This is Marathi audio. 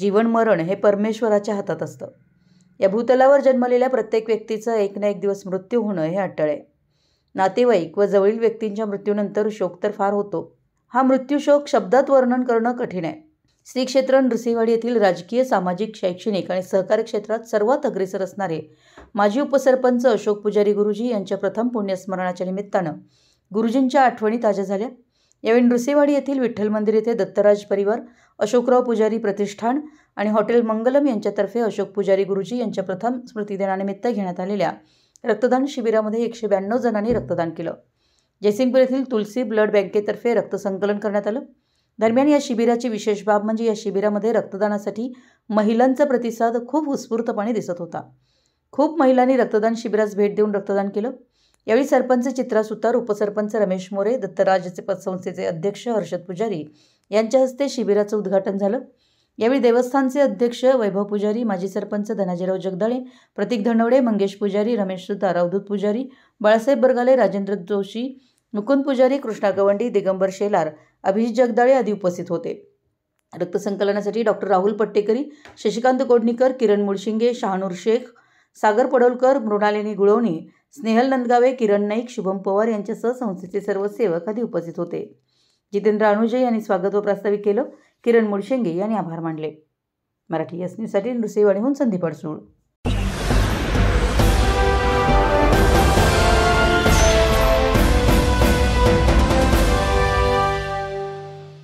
जीवन मरण हे परमेश्वराच्या हातात असतं. या भूतलावर जन्मलेल्या प्रत्येक व्यक्तीचा एक ना एक दिवस मृत्यू होणं हे अटळ आहे. नातेवाईक व जवळील व्यक्तींच्या मृत्यूनंतर शोक तर फार होतो. हा मृत्यूशोक शब्दात वर्णन करणं कठीण आहे. श्री क्षेत्र नृसिंहवाडी येथील राजकीय, सामाजिक, शैक्षणिक आणि सहकारी क्षेत्रात सर्वात अग्रेसर असणारे माजी उपसरपंच अशोक पुजारी गुरुजी यांच्या प्रथम पुण्यस्मरणाच्या निमित्तानं गुरुजींच्या आठवणी ताज्या झाल्या. यावेळी नृसिंहवाडी येथील विठ्ठल मंदिर येथे दत्तराज परिवार, अशोकराव पुजारी प्रतिष्ठान आणि हॉटेल मंगलम यांच्यातर्फे अशोक पुजारी गुरुजी यांच्या प्रथम स्मृतिदिनानिमित्त घेण्यात आलेल्या रक्तदान शिबिरामध्ये 192 जणांनी रक्तदान केलं. जयसिंगपूर येथील तुलसी ब्लड बँकेतर्फे रक्तसंकलन करण्यात आलं. दरम्यान या शिबिराची विशेष बाब म्हणजे या शिबिरामध्ये रक्तदानासाठी महिलांचा प्रतिसाद खूप उत्स्फूर्तपणे दिसत होता. खूप महिलांनी रक्तदान शिबिरास भेट देऊन रक्तदान केलं. यावेळी सरपंच चित्रा सुतार, उपसरपंच रमेश मोरे, दत्तराज पतसंस्थेचे अध्यक्ष हर्षद पुजारी यांच्या हस्ते शिबिराचं उद्घाटन झालं. यावेळी देवस्थानचे अध्यक्ष वैभव पुजारी, माजी सरपंच धनाजीराव जगदाळे, प्रतीक धनवडे, मंगेश पुजारी, रमेश सुतार, अवधूत पुजारी, बाळासाहेब बरगाले, राजेंद्र जोशी, मुकुंद पुजारी, कृष्णा गवंडी, दिगंबर शेलार, अभिजित जगदाळे आदी उपस्थित होते. रक्तसंकलनासाठी डॉक्टर राहुल पट्टेकरी, शशिकांत कोडणीकर, किरण मुळशिंगे, शहानूर शेख, सागर पडोलकर, मृणालिनी गुळवणी, स्नेहल नंदगावे, किरण नाईक, शुभम पवार यांच्यासह संस्थेचे सर्व सेवक आदी उपस्थित होते. जितेंद्र अनुजे यांनी स्वागत व प्रास्ताविक केलं. किरण मुळशिंगे यांनी आभार मानले. मराठी एस न्यूजसाठी नृसिंहवाडीहून संदीप अडसूळ.